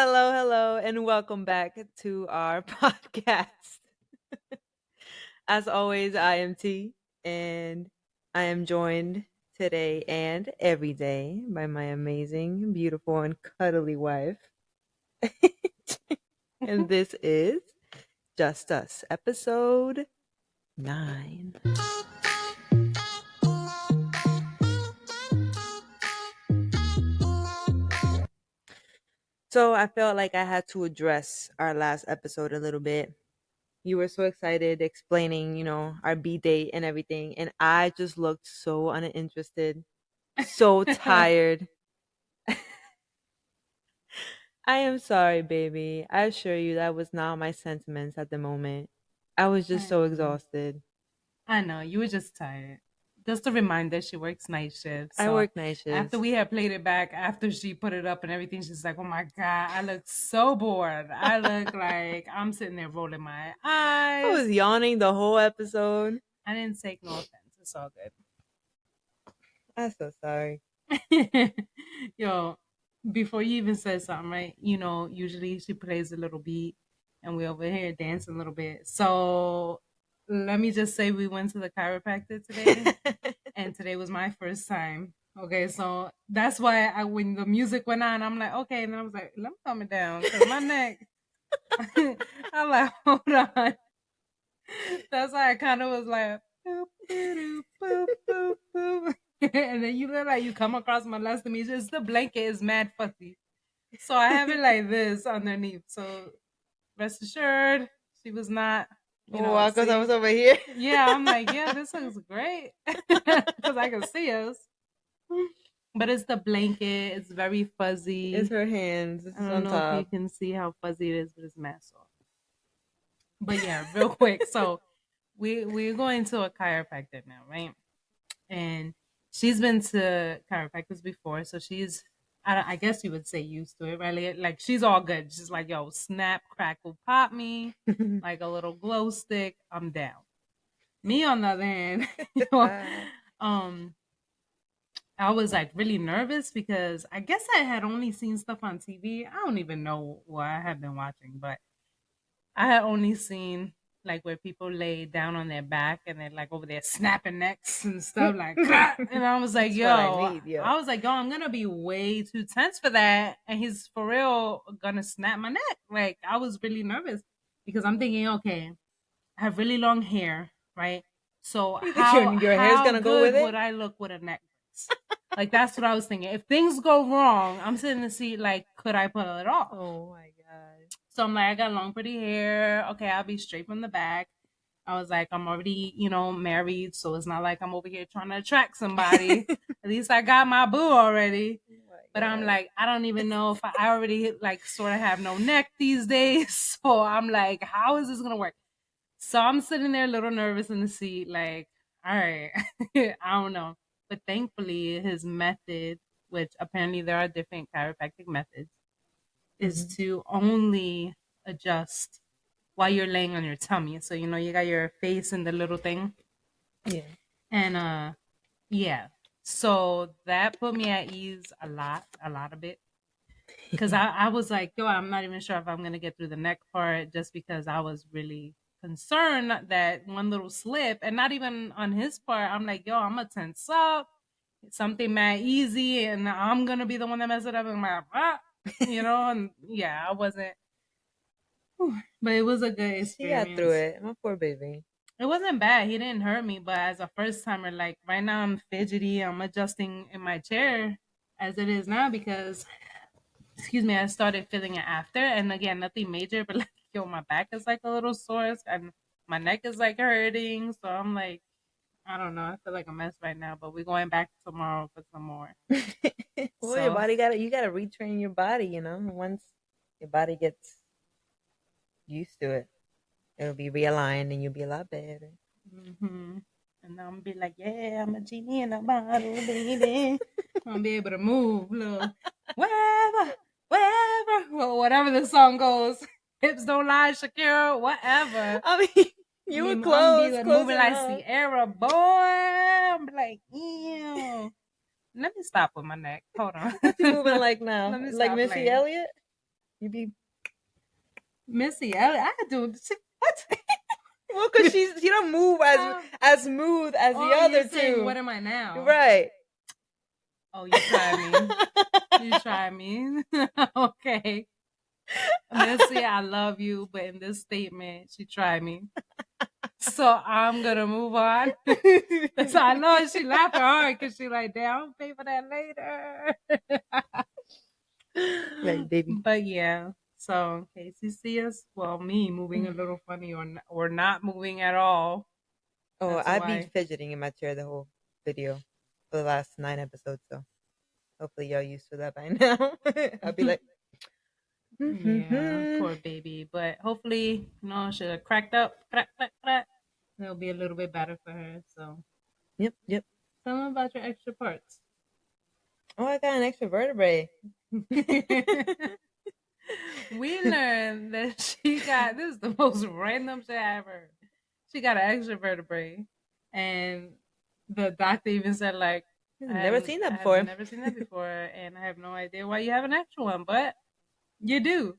Hello, and welcome back to our podcast. As always, I am T, and I am joined today and every day by my amazing, beautiful, and cuddly wife. And this is Just Us, episode 9. So I felt like I had to address our last episode a little bit. You were so excited explaining, our B date and everything, and I just looked so uninterested, so tired. I am sorry, baby. I assure you that was not my sentiments at the moment. I was just I so know. exhausted. I know. You were just tired. Just a reminder, she works night shift. I So work night after shifts. we had played it back, after she put it up and everything, she's like, oh my God, I look so bored. I look like I'm sitting there rolling my I was eyes. yawning the whole episode. I didn't take no offense. It's all I'm so sorry. good. Yo, before you even said something, right? Usually she plays a little beat and we over here dancing a little bit. So let me just say we went to the chiropractor today. And today was my first time. Okay, so that's why when the music went on, I'm like, okay, and then I was like, let me calm it down because my neck. I'm like, hold on. That's why I kind of was like, boop, boop, boop, boop, boop. And then you look like you come across my last to me. Just the blanket is mad fuzzy, so I have it like this underneath. So rest assured, she was not. Wow, because I was See, over here. yeah, I'm like, yeah, this looks great because I can see us. But it's the blanket. It's very It's fuzzy. her hands. I It's don't on know if you top. can see how fuzzy it is, but it's mad soft. But yeah, real quick. So we're going to a chiropractor now, right? And she's been to chiropractors before, so she's I guess you would say used to it, right? Like she's all good. She's like, yo, snap, crackle, pop me, like a little glow stick. I'm down. Me on the other hand, um, I was like really nervous because I guess I had only seen stuff on TV. I don't even know what I had been watching, but I had only seen like where people lay down on their back and they're like over there snapping necks and stuff like that. And I was like, That's what I yo, need, yeah. I was like, yo, I'm gonna be way too tense for that. And he's for real gonna snap my neck. Like I was really nervous because I'm thinking, okay, I have really long hair, right? So You think your hair's how gonna go good with it? would I look with a necklace? Like that's what I was thinking. If things go wrong, I'm sitting in the seat like, could I pull it off? Oh my god. So I'm like, I got long, pretty hair. Okay, I'll be straight from the back. I was like, I'm already, married, so it's not like I'm over here trying to attract somebody. At least I got my boo already. Oh my But I'm god. like, I don't even know if I already like sort of have no neck these days. So I'm like, how is this gonna work? So I'm sitting there a little nervous in the seat, like, all right, I don't know. But thankfully, his method, which apparently there are different chiropractic methods, is Mhm. to only adjust while you're laying on your tummy. So you got your face in the little thing, Yeah. and yeah. So that put me at ease a lot of it. Because I was like, yo, I'm not even sure if I'm gonna get through the neck part, just because I was really concerned that one little slip, and not even on his part. I'm like, yo, I'm gonna tense up, something mad easy, and I'm gonna be the one that mess it up. And I'm like, and yeah, I wasn't. But it was a good She got through experience. it. My poor baby. It wasn't bad. He didn't hurt me, but as a first timer, like right now, I'm fidgety. I'm adjusting in my chair as it is now because, excuse me, I started feeling it after. And again, nothing major, but like, yo, my back is like a little sore and my neck is like hurting. So I'm like, I don't know. I feel like a mess right now, but we're going back tomorrow for some more. Well, your So body you gotta retrain your body, Once your body gets used to it, it'll be realigned and you'll be a lot better. hmm And I'm gonna be like, yeah, I'm a genie in a bottle, baby. I'm gonna be able to move, look, wherever, wherever, well, whatever the song goes. Hips don't lie, Shakira, whatever. I mean, I you were mean, I'm gonna be close, like close moving like enough. Sierra, boy. I'm be like, ew. Let me stop with my neck. Hold on. What you moving like now? Let me Like stop Missy playing. Elliott? You be Missy, I do. What? well, cause she don't move as smooth as the Oh, you're other saying, two. what am I now? Right. Oh, you try me. You try me. Okay. Missy, I love you, but in this statement, she tried me. So I'm gonna move on. So I know she laughing hard because she like, damn, I'll pay for that later. Right, baby. But yeah. So in case you see us, well, me moving a little funny or not moving at all. Oh, That's I'd be why. fidgeting in my chair the whole video for the last 9 episodes, so hopefully y'all used to that by now. I'll be like, Yeah, mm-hmm. poor baby. But hopefully, she'll have cracked up. Crack, crack, crack. It'll be a little bit better for her. So Yep. tell them about your extra parts. Oh, I got an extra vertebrae. We learned that she got this is the most random shit I ever heard. She got an extra vertebrae, and the doctor even said like, Never seen that I have before. never seen that before, and I have no idea why you have an extra one, but you do.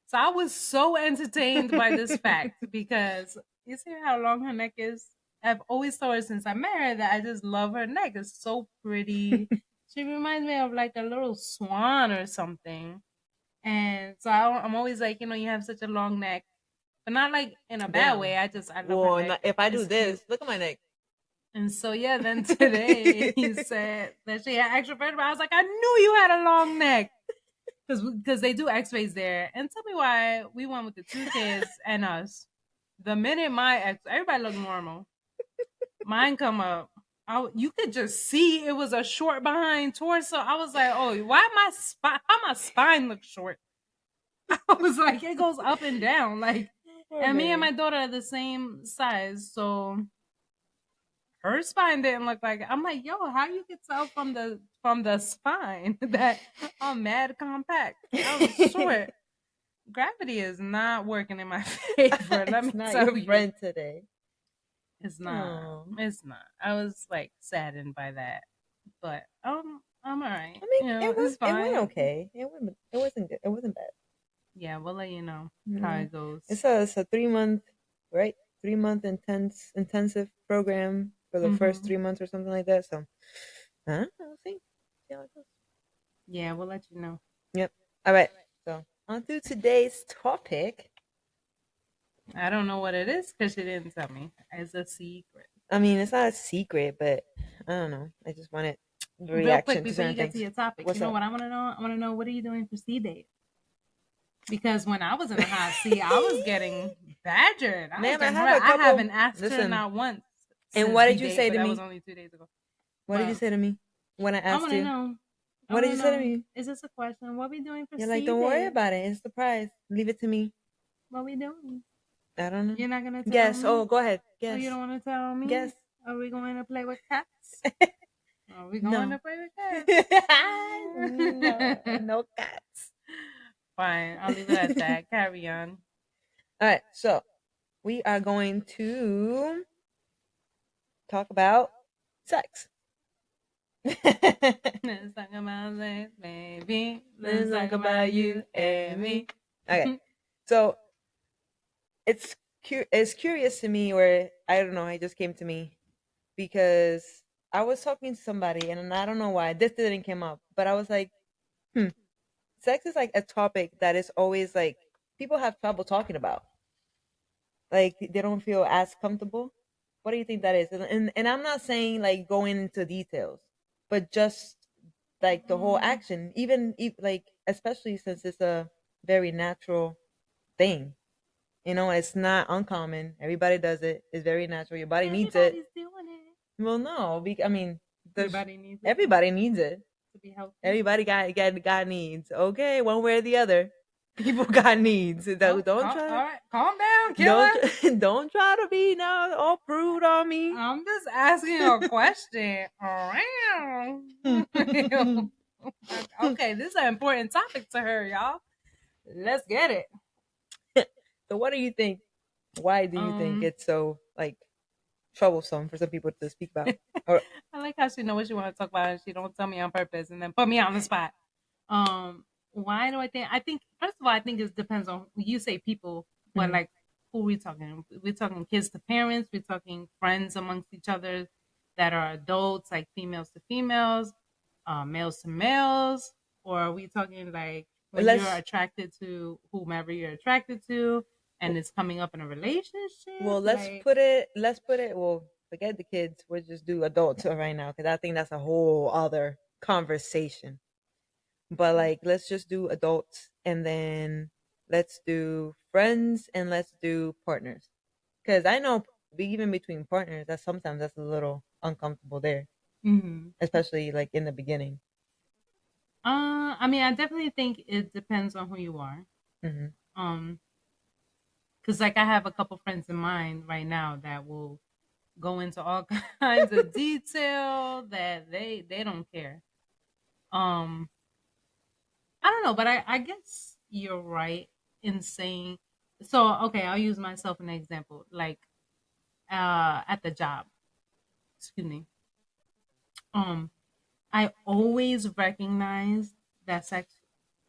So I was so entertained by this fact because you see how long her neck is. I've always told her since I met her that I just love her neck. It's so pretty. She reminds me of like a little swan or something. And so I'm always like, you have such a long neck, but not like in a bad Damn. way. I love her Well, neck. if I do It's this, cute. look at my neck. And so yeah, then today he said that she had extra vertebrae. I was like, I knew you had a long neck because they do X-rays there. And tell me why we went with the two kids and us. The minute everybody looked normal. Mine come up. You could just see it was a short behind torso. I was like, oh, why how my spine look short? I was like, it goes up and down. Like, and me and my daughter are the same size, so her spine didn't look like it. I'm like, yo, how you could tell from the spine that I'm mad compact? I was short. Gravity is not working in my favor. Let me It's not tell your you. friend today. It's not. It's not. I was like saddened by that. But I'm all right. I mean, It's it went fine. okay. It wasn't good. It wasn't bad. Yeah, we'll let you know how it goes. It's a 3 month, right? 3 month intensive program for the first 3 months or something like that. So, I'll see. See how it goes. Yeah, we'll let you know. Yep. All right. So on to today's topic. I don't know what it is because she didn't tell me. It's a secret. I mean, it's not a secret, but I don't know. I just wanted the Real quick reaction to before you certain get to things. your topic, What's you know up? what I want to know? I want to know what are you doing for C date? Because when I was in the hot seat, I was getting badgered. I was Ma'am, I getting have harassed. a I couple. haven't asked her Listen, not once and since what B did you date, say but to that was me? only 2 days ago. What did you Well, say to me when I I asked want to you? know. I What did want you to say to know. me? Is this a question? What we doing for You're like, C don't worry date? about it. It's a surprise. Leave it to me. What we doing? I don't know. You're not gonna tell Guess. Oh, me? go ahead. Oh, you Guess. don't want to tell me? Guess. Are we going to play with cats? Are we going to No. play with No. cats? No cats. Fine, I'll leave it at that. Carry on. All right. So we are going to talk about sex. Let's talk about sex, baby. Let's Let's talk about you and me. Okay. So it's curious to me, or I don't know, it just came to me because I was talking to somebody and I don't know why this didn't come up, but I was like, sex is like a topic that is always like people have trouble talking about. Like they don't feel as comfortable. What do you think that is? And I'm not saying like going into details, but just like the whole action, like especially since it's a very natural thing. It's not uncommon. Everybody does it. It's very natural. Your body needs it. Everybody's doing it. Well, no, I mean, Everybody needs it everybody needs it. to be healthy. Everybody got needs. Okay, one way or the other. People got needs. Don't try. All right, calm down, killer. Don't try to be now all prude on me. I'm just asking a question. Okay, this is an important topic to her, y'all. Let's get it. So, what do you think? Why do you think it's so like troublesome for some people to speak about? Or I like how she knows what she want to talk about and she don't tell me on purpose and then put me on the spot. why do I think? I think first of all, I think it depends on you say people, but Mhm. like who we talking? We're talking kids to parents. We're talking friends amongst each other that are adults, like females to females, males to males, or are we talking like Well, when you're attracted to whomever you're attracted to, and it's coming up in a relationship? let's Like, put it. Well, forget the kids. We'll just do adults right now because I think that's a whole other conversation. But like, let's just do adults, and then let's do friends, and let's do partners. Because I know even between partners, that sometimes that's a little uncomfortable there, mhm. especially like in the beginning. I mean, I definitely think it depends on who you are. Hmm. Um, because like I have a couple friends in mind right now that will go into all kinds of detail that they don't care. Um, I don't know, but I guess you're right in saying so. Okay, I'll use myself an example. Like at the job, excuse me. Um, I always recognized that sex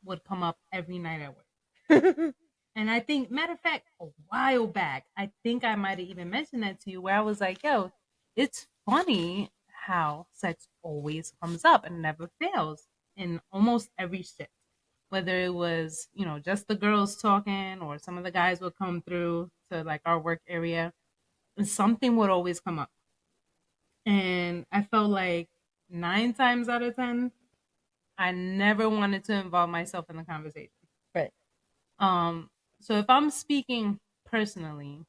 would come up every night at work. And I think, matter of fact, a while back, I think I might have even mentioned that to you where I was like, yo, it's funny how sex always comes up and never fails in almost every shift. Whether it was, just the girls talking or some of the guys would come through to like our work area, and something would always come up. And I felt like 9 times out of 10, I never wanted to involve myself in the conversation. Right. Um, so if I'm speaking personally,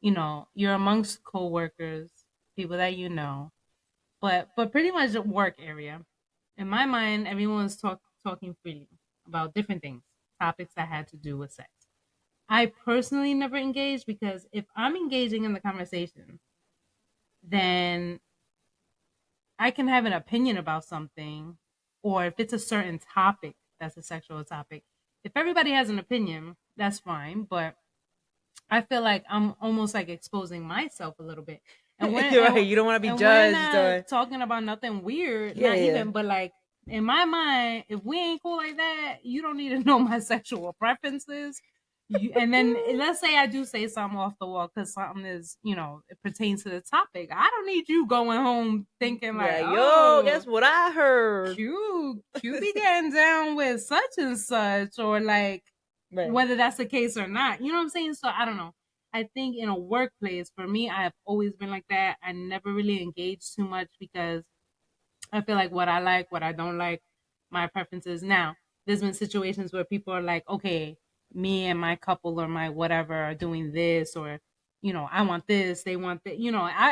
you're amongst coworkers, people that you know, but pretty much a work area. In my mind, everyone's talking freely about different things, topics that had to do with sex. I personally never engaged because if I'm engaging in the conversation, then I can have an opinion about something, or if it's a certain topic that's a sexual topic. If everybody has an opinion, that's fine, but I feel like I'm almost like exposing myself a little bit. And we're You're right. and, You don't want to be and we're judged not or talking about nothing weird, yeah, not yeah. even, but like in my mind, if we ain't cool like that, you don't need to know my sexual preferences. And then let's say I do say something off the wall because something is, it pertains to the topic. I don't need you going home thinking Be like, like, yo, guess oh, what I heard? Q be getting down with such and such, or like Right. whether that's the case or not. You know what I'm saying? So I don't know. I think in a workplace, for me, I have always been like that. I never really engaged too much because I feel like what I like, what I don't like, my preferences. Now, there's been situations where people are like, okay, me and my couple or my whatever are doing this, or, I want this, they want that.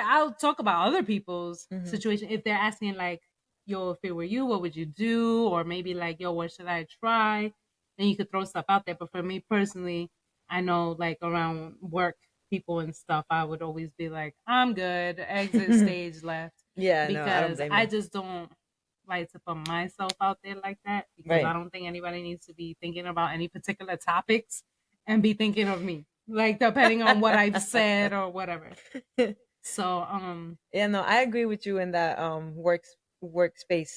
I'll talk about other people's Hmm. situation if they're asking, like, yo, if it were you, what would you do? Or maybe like, yo, what should I try? Then you could throw stuff out there. But for me personally, I know like around work people and stuff, I would always be like, I'm good, exit stage left Yeah, no, I don't because blame I you. just don't like to put myself out there like that because I Right. don't think anybody needs to be thinking about any particular topics and be thinking of me, like depending on what I've said or whatever. So, Yeah, no, I agree with you in that workspace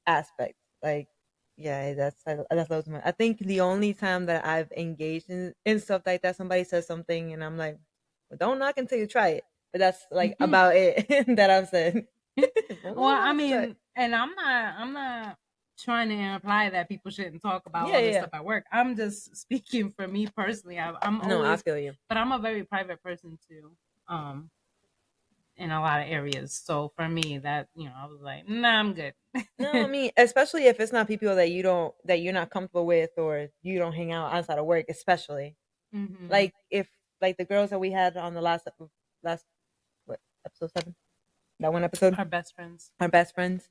aspect. Like, yeah, that's loads of money. I think the only time that I've engaged in stuff like that, somebody says something and I'm like, well, don't knock until you try it. But that's like about it that I've said. Don't well, knock I until you try it. mean, and I'm not trying to imply that people shouldn't talk about Yeah, all this yeah. stuff at work. I'm just speaking for me personally. I'm No, I always, feel you. but I'm a very private person too. In a lot of areas. So for me, that I was like, nah, I'm good. No, I mean, especially if it's not people that you're not comfortable with or you don't hang out outside of work, especially. hmm Like if like the girls that we had on the last what episode 7, that one episode, Our best friends. our best friends.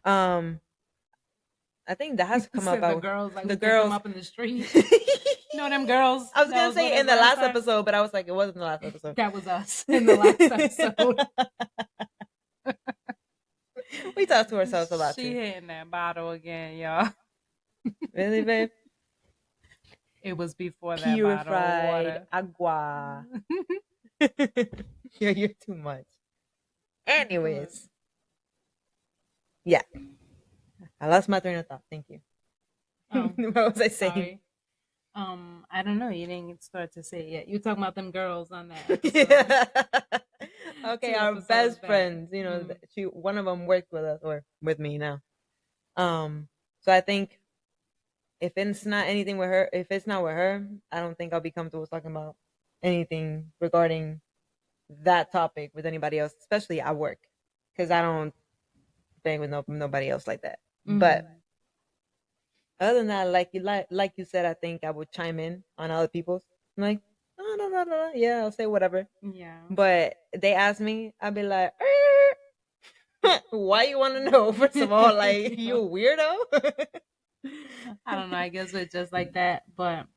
Um, I think that has to come up. Said the girls, like The we pick them girls. up in the street. Them girls I was that gonna was with say in us the last last time. episode, but I was like, it wasn't the last episode. That was us in the last episode. We talk to ourselves a lot She too. hitting that bottle again, y'all. Really, babe? It was before that bottle of Purified water. agua. You're too much. But Anyways, yeah, I lost my train of thought. Thank you. Oh, What was I saying? sorry. I don't know. You didn't start to say it yet. You were talking about them girls on that episode, Yeah. Okay, two our episodes best back. friends, Mm. she one of them worked with us or with me now. So I think if it's not anything with her, if it's not with her, I don't think I'll be comfortable talking about anything regarding that topic with anybody else, especially at work, because I don't bang with nobody else like that. But Mm. other than that, like you said, I think I would chime in on other people's. I'm like, no, no, no, no, yeah, I'll say whatever. Yeah. But they ask me, I'll be like, why you want to know? First of all, like you a weirdo. I don't know. I guess it's just like that. But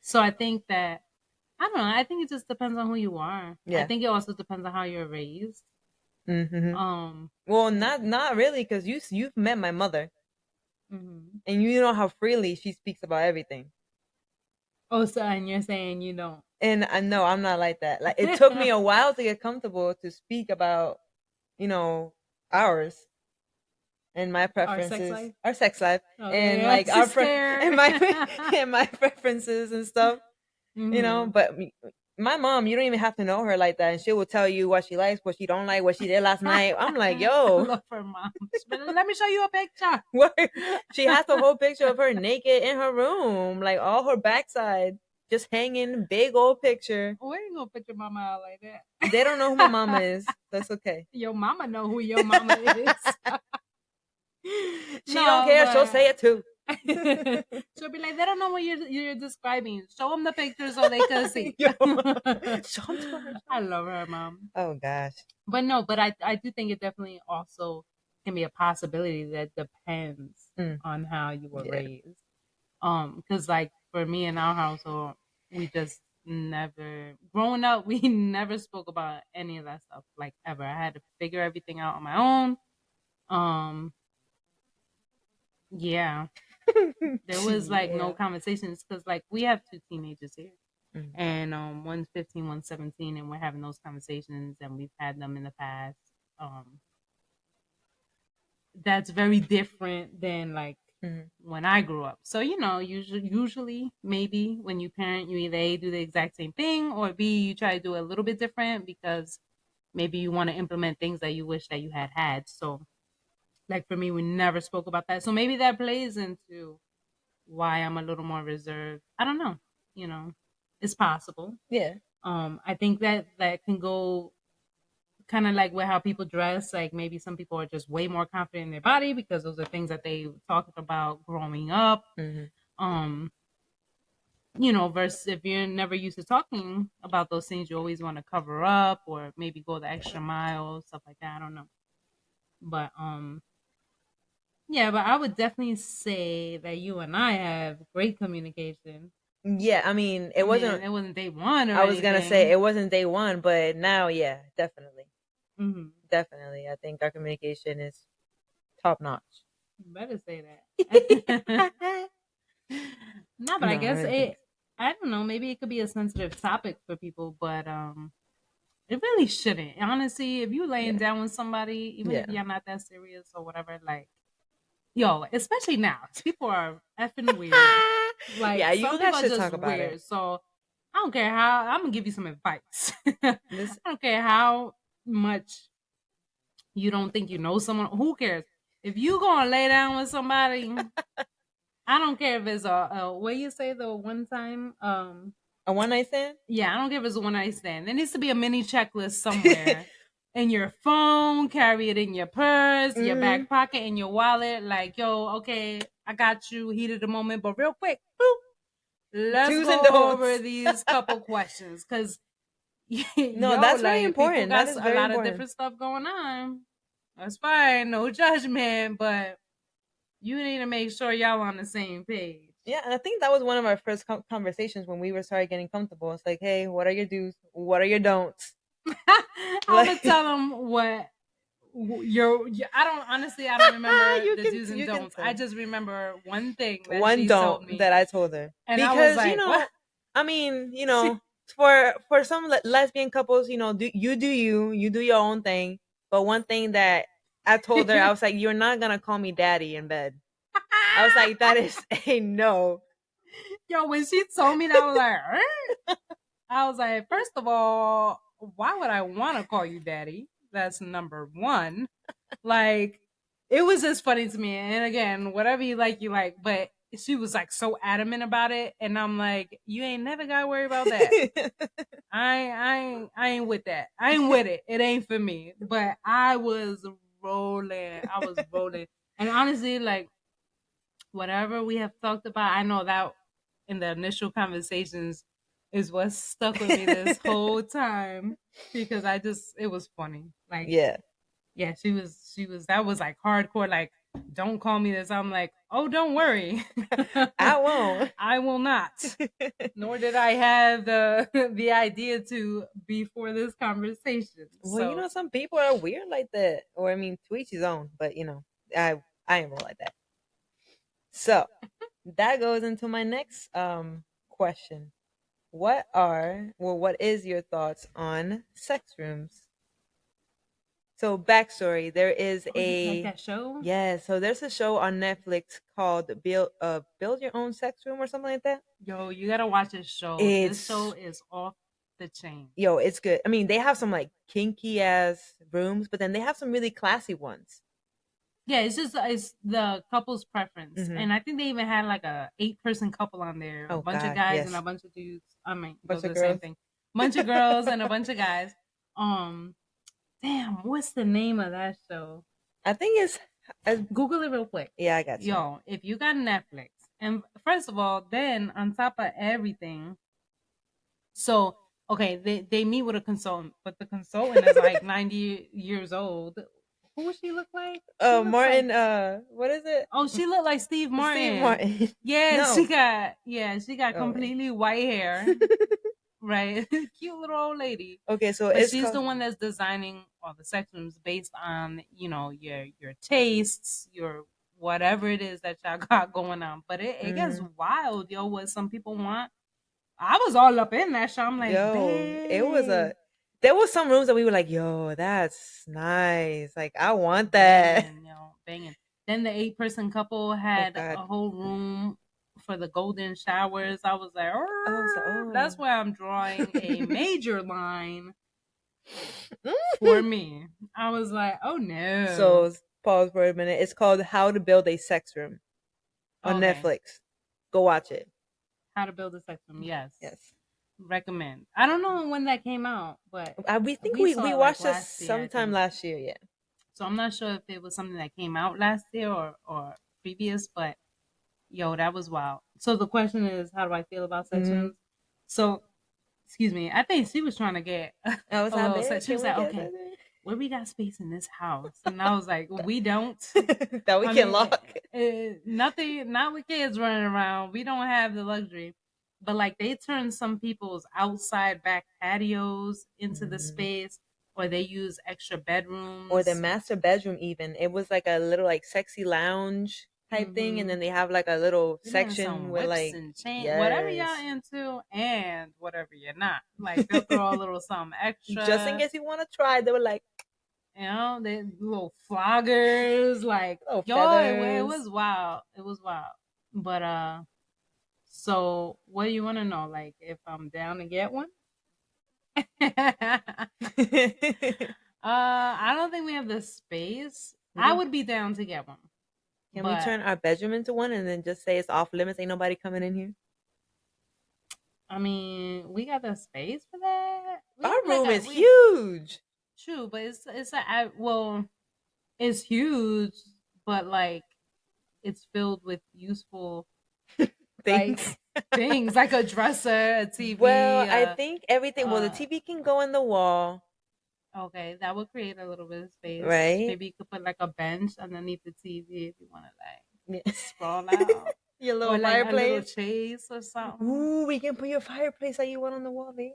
so I think that I don't know. I think it just depends on who you are. I Yeah. think it also depends on how you're raised. Hmm. Um. Well, not really, because you've met my mother, Mhm. and you know how freely she speaks about everything. Oh, so and you're saying you don't. And I know I'm not like that. Like it took me a while to get comfortable to speak about, you know, ours and my Our sex preferences, life. our sex life, Okay, and yeah, like our sister. and my and my preferences and stuff. Hmm. But my mom, you don't even have to know her like that, and she will tell you what she likes, what she don't like, what she did last night. I'm like, I yo, love her mom. But let me show you a picture. what? She has a whole picture of her naked in her room, like all her backside just hanging, big old picture. We ain't gonna put your mama out like They don't know who my mama that. is. That's okay. Your mama know who your mama is. She don't No, care. She'll say but it too. she'll be like, they don't know what you're describing. Show them the picture so they can see. Yo, show 'em to her. I love her mom. Oh gosh. But no, but I do think it definitely also can be a possibility that depends Mm, on how you were yeah. raised. Because like for me in our household, we just never growing up, we never spoke about any of that stuff like ever. I had to figure everything out on my own. Um, yeah, there was like no Yeah. conversations because like we have two teenagers here. Mm. And one's 15, one's 17, and we're having those conversations and we've had them in the past. Um, that's very different than like Mhm. when I grew up. So usually maybe when you parent, you either A do the exact same thing or B you try to do it a little bit different because maybe you want to implement things that you wish that you had had. So like for me, we never spoke about that. So maybe that plays into why I'm a little more reserved. I don't know. You know, it's possible. Yeah. I think that can go kind of like with how people dress. Like maybe some people are just way more confident in their body because those are things that they talked about growing up. Mhm. Um, versus if you're never used to talking about those things, you always want to cover up or maybe go the extra mile, stuff like that. I don't know. But yeah, but I would definitely say that you and I have great communication. Yeah, I mean, I it mean, wasn't. it wasn't day one or I was gonna say anything. it wasn't day one, but now, yeah, definitely, Hmm. definitely. I think our communication is top notch. You better say that. No, but I No, I guess really think. I don't know, maybe it could be a sensitive topic for people, but it really shouldn't. Honestly, if you laying Yeah, down with somebody, even if yeah, you're not that serious or whatever, like yo, especially now, people are effing weird. Like yeah. You some guys people are should just talk about it. weird. So I don't care how I'm gonna give you some advice. I This. don't care how much you don't think you know someone. Who cares? If you gonna lay down with somebody, I don't care if it's a what you say the one time. A one night stand? Yeah, I don't care if it's a one night stand. There needs to be a mini checklist somewhere in your phone. Carry it in your purse, your Hmm. back pocket, in your wallet. Like, yo, okay, I got you. Heat of the moment, but real quick, boop, let's Do's and go over don'ts. these couple questions because No, yo, that's very like people important. That got is a very lot of important. different stuff going on. That's fine, no judgment, but you need to make sure y'all on the same page. Yeah, and I think that was one of our first conversations when we were started getting comfortable. It's like, hey, what are your do's? What are your don'ts? I'm gonna Like, tell them what I don't honestly. I don't remember you the can do's and you can don'ts. I tell. just remember one thing that One she don't told me, that I told her, and I was because like, "What?" I mean, She, for some lesbian couples, you do your own thing. But one thing that I told her, I was like, you're not gonna call me daddy in bed. I was like, that is a no. Yo, when she told me that, I was like, I was like, first of all, why would I want to call you daddy? That's number one. Like, it was just funny to me. And again, whatever you like, you like. But she was like so adamant about it, and I'm like, you ain't never got to worry about that. I ain't with that. I ain't with it. It ain't for me. But I was rolling. I was rolling. And honestly, like whatever we have talked about, I know that in the initial conversations is what stuck with me this whole time because it was funny. Like, Yeah. yeah, she was, that was like hardcore. Like, don't call me this. I'm like, oh, don't worry. I won't. I will not. Nor did I have the the idea to before this conversation. Well, you So know, some people are weird like that. Or I mean, to each his own, but you know, I ain't roll like that. So that goes into my next question. What is your thoughts on sex rooms? So backstory, there is oh, like a that show? yeah, so there's a show on Netflix called Build Your Own Sex Room or something like that. Yo, you gotta watch this show. This show It's is off the chain. yo, it's good. I mean, they have some like kinky ass rooms, but then they have some really classy ones. Yeah, it's just it's the couple's preference, Hmm. and I think they even had like a 8-person couple on there, a Oh bunch of God, guys and a yes, bunch of dudes. I mean, bunch those are of the same girls. thing. Bunch of girls and a bunch of guys. Um, damn, what's the name of that show? I think it's Google it real quick. yeah, I got you. Yo, if you got Netflix, and first of all, then on top of everything, so okay, they meet with a consultant, but the consultant is like 90 years old. Who does she look like? She looks like Martin. What is it? oh, she looked like Steve Steve Martin. Martin. Yeah, No. she got Oh wait. completely white hair, right? Cute little old lady. Okay, so But it's she's called. the one that's designing all the sex rooms based on, your tastes, your whatever it is that y'all got going on. But it gets Mhm. wild, yo, what some people want. I was all up in that show. I'm like, Yo, it was babe, a. There was some rooms that we were like, yo, that's nice. Like, I want that. banging, banging. Then the 8-person couple Oh had God. a whole room for the golden showers. I was like, I was like, that's oh. where I'm drawing a major line for me. I was like, oh no. So pause for a minute. It's called How to Build a Sex Room on Okay. Netflix. Go watch it. How to build a sex room. Yes. Yes. Recommend. I don't know when that came out, but We think we we saw it like watched this last year, I sometime think. last year. Yeah. So I'm not sure if it was something that came out last year or previous, but yo, that was wild. So the question is, how do I feel about sex Hmm. rooms? So, excuse me, I think she was trying to get I was a how little set. big? She Can was we like, get okay, where we got space in this house? And I was like, we don't. that we I can mean, lock? nothing, not with kids running around. We don't have the luxury. But like they turn some people's outside back patios into the Mhm. space, or they use extra Or the bedrooms. master bedroom even. It was like a little like sexy lounge type thing, and Mm-hmm. then they have like a little You're getting section some with whips like and chain, whatever y'all yes. into, and whatever you're not. Like they'll throw a little something Just in extra. case you want to try, they were like They little floggers. Like little yo, it feathers. was wild. It was wild. But so what do you want to know? Like if I'm down to get one? I don't think we have the space. we I can would be down to get one, can we but turn our bedroom into one and then just say it's off limits? Ain't nobody coming in here. I mean, we got the space for that. We Our have like room a is we huge. true, but well, it's huge, but like it's filled with useful like Things. things like a dresser, a Well, TV. I think everything. Well, the Uh, TV can go in the wall, okay, that would create a little bit of space. right? Maybe you could put like a bench underneath the TV if you want to like Yeah. sprawl out, Your or little like a little fireplace. chase or something. Ooh, we can put your fireplace like you want on the wall there.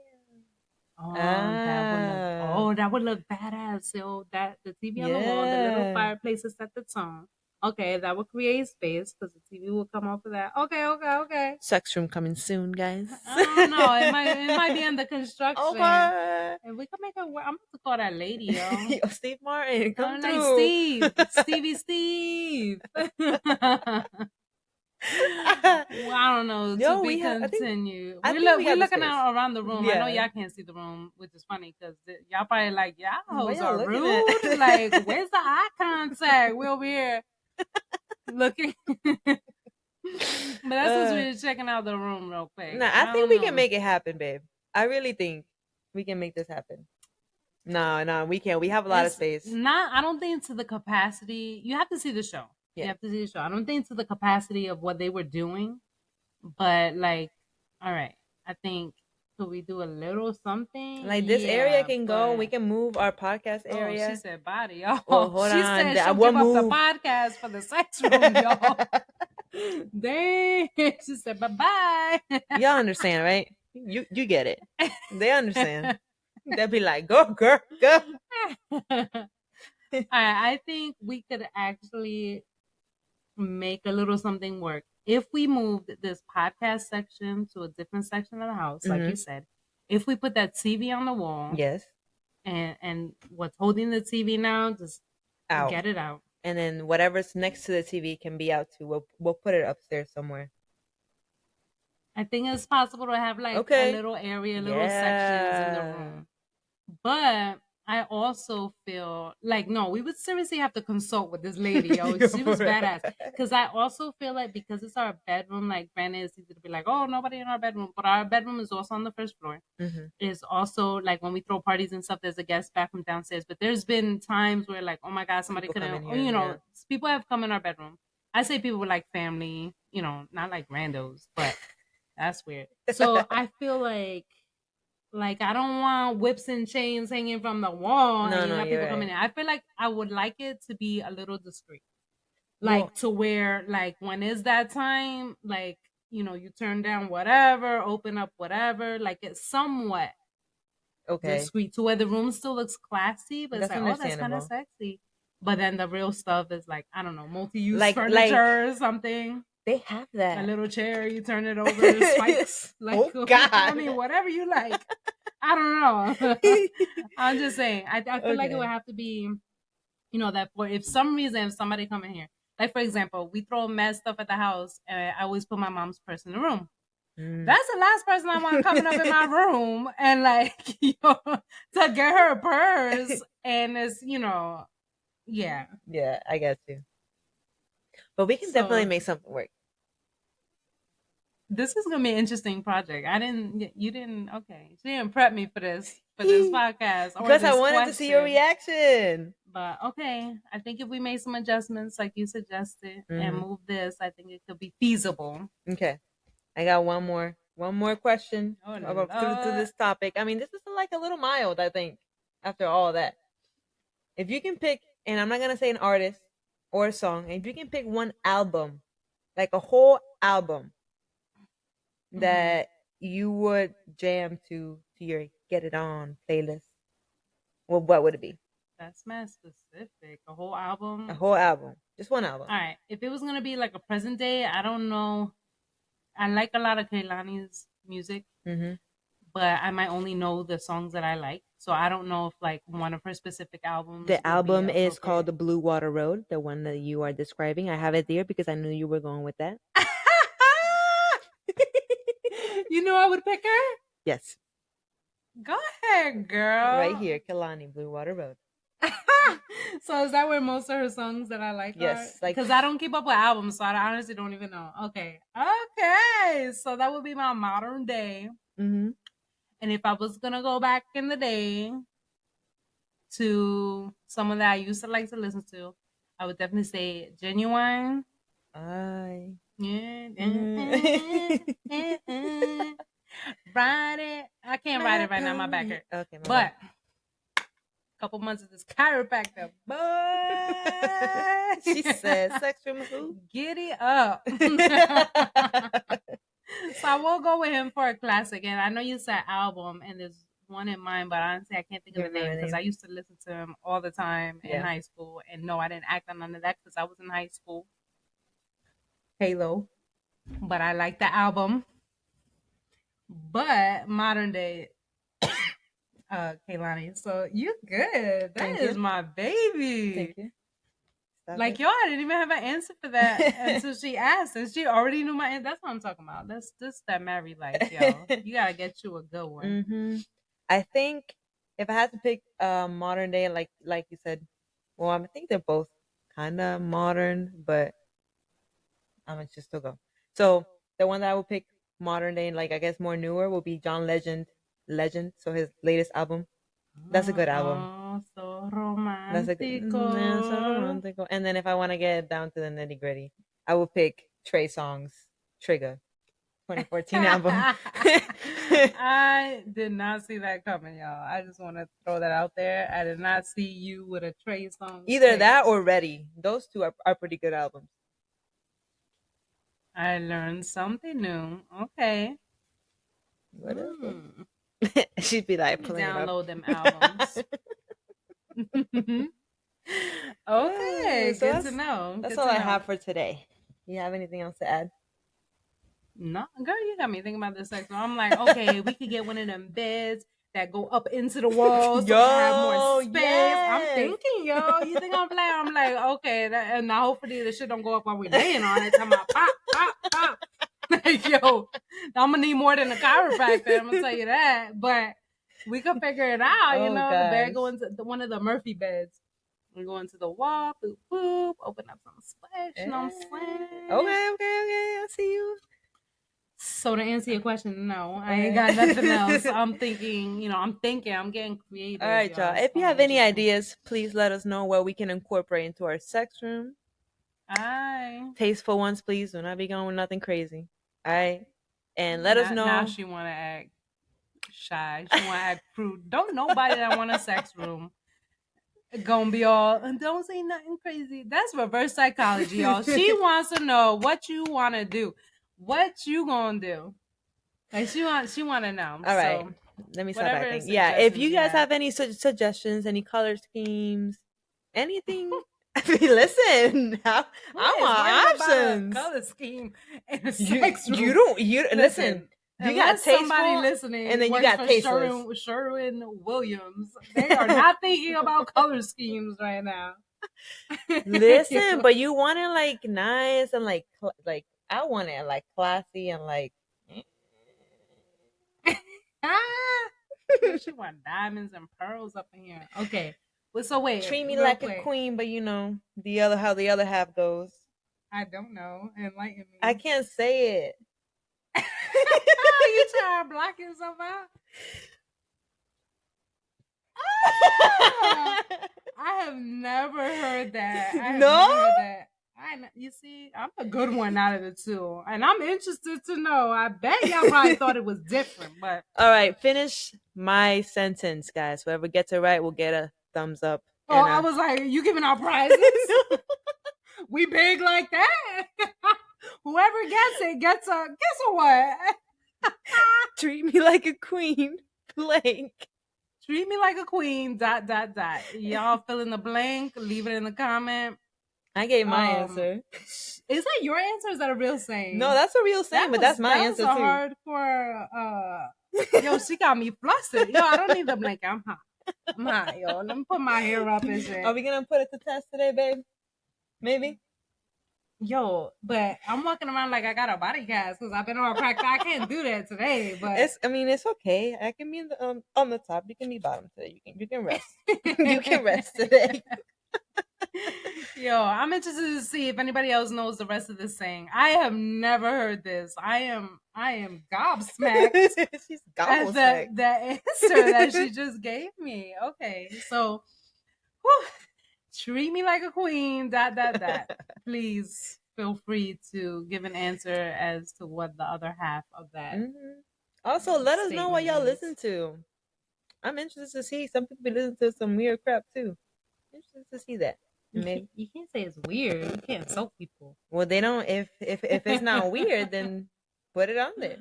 Oh, Ah, that would look badass. So that the TV on the wall, the little yeah. fireplace is at the tone. Okay, that would create space because the TV will come off of that. Okay. Sex room coming soon, guys. I don't know. It might be under construction. Okay. And we can make it work. I'm about to call that lady, yo. Yo, Steve Martin, come I'm like through. Steve. Well, I don't know. Yo, To be we have. continued. I We're think we we're got the looking space. out around the room. I know Yeah. y'all can't see the room, which is funny because y'all probably like y'all Why hoes y'all are looking rude. at- Like, where's the eye contact? We're over here looking. But that's just we're checking out the room real quick. Nah, I think don't we know. can make it happen, babe. I really think we can make this happen. No, we can't. We have a lot of space. I don't think to the capacity. You have to see the show. Yeah. You have to see the show. I don't think to the capacity of what they were doing, but like, all right. I think could we do a little something? Like this area can go. but- We can move our podcast Oh, area. she said body, y'all. Well, hold she on. said That- she'll we'll give up the move. podcast for the sex room, y'all. Dang. She said bye bye. Y'all understand, right? You get it. They understand. They'll be like, go, girl, go. I think we could actually make a little something work if we moved this podcast section to a different section of the house, like you said. If we put that TV on the wall, Yes. and what's holding the TV now, just Out. get it out. And then whatever's next to the TV can be out too. We'll put it upstairs somewhere. I think it's possible to have like Okay. a little area, little sections in the room. But I also feel like no, we would seriously have to consult with this lady. Yo, she was badass. Because I also feel like because it's our bedroom, like granted, it's easy to be like, oh, nobody in our bedroom, but our bedroom is also on the first floor. It's also like when we throw parties and stuff, there's a guest bathroom downstairs. But there's been times where like, oh my god, somebody People come couldn't, in here, you know, yeah. people have come in our bedroom. I say people with like family, you know, not like randos, but that's weird. So I feel like I don't want whips and chains hanging from the wall and you have people coming in. I feel like I would like it to be a little discreet. Like to where like when is that time, like, you know, you turn down whatever, open up whatever, like it's somewhat discreet to where the room still looks classy, but it's like, oh, that's kind of sexy. But then the real stuff is like, I don't know, multi-use furniture or something. They have that. A little chair, you turn it over, spikes. Like, oh God. I mean, whatever you like. I don't know. I'm just saying. I feel like it would have to be, you know, that for if some reason if somebody come in here, like for example, we throw mad stuff at the house, and I always put my mom's purse in the room. That's the last person I want coming up in my room and like, you know, to get her a purse, and it's, you know, yeah. Yeah, I got you. But we can definitely make something work. This is gonna be an interesting project. You didn't prep me for this podcast. Because I wanted to see your reaction. But okay, I think if we made some adjustments like you suggested and move this, I think it could be feasible. Okay. I got one more question about through this topic. I mean, this is like a little mild, I think, after all that. If you can pick, and I'm not gonna say an artist or a song, if you can pick one album, like a whole album that you would jam to your Get It On playlist, well, what would it be? That's mad specific. A whole album? A whole album. Just one album. All right. If it was going to be like a present day, I don't know. I like a lot of Kehlani's music, but I might only know the songs that I like. So I don't know if like one of her specific albums. The album is called The Blue Water Road, the one that you are describing. I have it there because I knew you were going with that. You knew I would pick her? Yes. Go ahead, girl. Right here, Kehlani, Blue Water Road. So is that where most of her songs that I like yes, are? Because I don't keep up with albums, so I honestly don't even know. Okay. So that would be my modern day. And if I was going to go back in the day to someone that I used to like to listen to, I would definitely say Genuine. Ride it. I can't ride it right now. My back hurt. Okay, but a couple months of this chiropractor, but she said, "Sex room who? Giddy up." So I will go with him for a classic. And I know you said album, and there's one in mind, but honestly, I can't think of You the remember name the because name? I used to listen to him all the time in Yeah. high school. And no, I didn't act on none of that because I was in high school. Halo. But I like the album. But modern day Kaylani. So you good. That Thank is you. my baby. Thank you. Stop Like it. yo, I didn't even have an answer for that until she asked, and she already knew my answer. That's what I'm talking about. That's this that married life, yo. You gotta get you a good one. Mm-hmm. I think if I had to pick modern day, like you said, well, I think they're both kind of modern, but I'm gonna just still go. So the one that I would pick modern day, and like I guess more newer, will be John Legend. Legend. So his latest album. That's a good album. Oh, so That's a good. Yeah, so romantico. romantic. And then if I want to get down to the nitty gritty, I will pick Trey Songz Trigger 2014 album. I did not see that coming, y'all. I just want to throw that out there. I did not see you with a Trey Songz Either pick. that or Ready. Those two are pretty good albums. I learned something new. Okay. What else? Hmm. She'd be Let like me pulling it up. download them albums. Okay, So good to know. that's Good all to I know. have for today. You have anything else to add? No, girl, you got me thinking about this sex. I'm like, okay, we could get one of them beds that go up into the walls so we can have more Yo, space. I'm yes. thinking, yo, you think I'm playing? I'm like, okay, and now hopefully the shit don't go up while we laying on it. Talking about pop, pop, pop. Like, yo, I'm gonna need more than a chiropractor. I'm gonna tell you that. But we could figure it out. You Oh know, the bed gosh. go into one of the Murphy beds. We go into the wall, boop, boop, open up some space. You know what I'm saying? Okay. I see you. So to answer your question, no, I ain't got nothing else. I'm thinking, I'm getting creative. All right, y'all. Y'all. It's If you gonna be have any interesting. ideas, please let us know what we can incorporate into our sex room. Aye. Tasteful ones, please. Do not be going with nothing crazy. All right. And let us Now know. she wanna act shy. She wanna act prude. Don't nobody that want a sex room gonna be all and don't say nothing crazy. That's reverse psychology, y'all. She wants to know what you wanna do. What you gonna do. Like she wanna know. All right. So Let me stop whatever acting. Yeah. If suggestions you you guys have. have any suggestions, any color schemes, anything, I mean, listen, Who I is worried want about a options. color scheme in a You sex you room? don't you listen. Listen, You got unless somebody tasteful, and listening then you works got for tasteless. Sherwin Williams, they are not thinking about color schemes right now. Listen, but you want it like nice and like I want it like classy and like Ah, she want diamonds and pearls up in here. Okay, well, so wait, treat me real like a quick. queen, but the other how the other half goes. I don't know. Enlighten I me. can't say it. You trying to block yourself out? Ah! I have never heard that. I have No? never heard that. You see, I'm a good one out of the two, and I'm interested to know. I bet y'all probably thought it was different, but All right, finish my sentence, guys. Whoever gets it right will get a thumbs up. oh, And I was like, you giving out prizes? no. We big like that? Whoever gets a what? Treat me like a queen. Blank. Treat me like a queen. Dot dot dot. Y'all fill in the blank. Leave it in the comment. I gave my answer. Is that your answer? Or is that a real saying? No, that's a real saying, but that's my that was answer a too. hardcore. Yo, she got me flustered. Yo, I don't need the blanket. I'm hot. I'm hot, yo. Let me put my hair up and shit. Are we gonna put it to test today, babe? Maybe. Yo, but I'm walking around like I got a body cast because I've been on crack. I can't do that today. But it's okay. I can be on the top. You can be bottom today. You can rest. You can rest today. Yo, I'm interested to see if anybody else knows the rest of this saying. I have never heard this. I am gobsmacked. She's At gobsmacked. the answer that she just gave me. Okay, so whew, treat me like a queen. Dot dot dot. Please feel free to give an answer as to what the other half of that. Mm-hmm. Also, let us know what y'all listen to. I'm interested to see. Some people listen to some weird crap too. Interested to see that. You can't say it's weird. You can't insult people. Well, they don't. If it's not weird, then put it on there.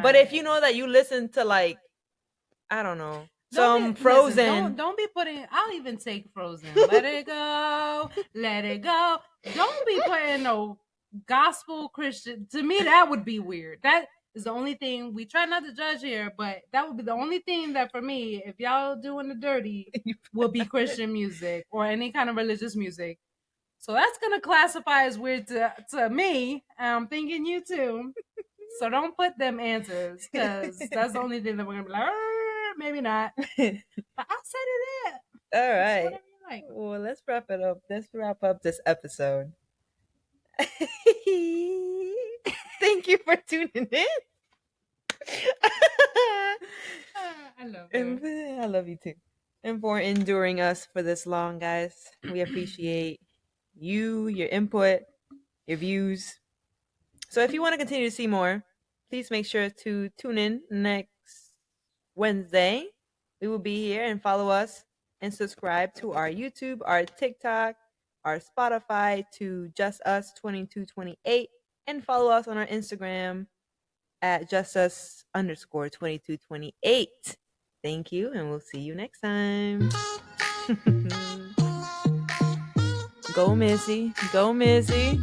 But if you know that you listen to like I don't know. Don't Some be listen. Frozen. Don't be putting. I'll even take Frozen. Let it go. Let it go. Don't be putting no gospel Christian. To me, that would be weird. That is the only thing. We try not to judge here, but that would be the only thing that for me, if y'all doing the dirty, will be Christian music or any kind of religious music. So that's gonna classify as weird to me. I'm thinking you too. So don't put them answers because that's the only thing that we're gonna be like, maybe not. But I said it. All So right. whatever you like. Well, let's wrap it up. Let's wrap up this episode. Thank you for tuning in. I love And her. I love you too. And for enduring us for this long, guys. We appreciate you, your input, your views. So if you want to continue to see more, please make sure to tune in next Wednesday. We will be here, and follow us and subscribe to our YouTube, our TikTok, our Spotify, to Just Us 2228, and follow us on our Instagram at justus underscore 2228. Thank you, and we'll see you next time. Go Missy. Go Missy.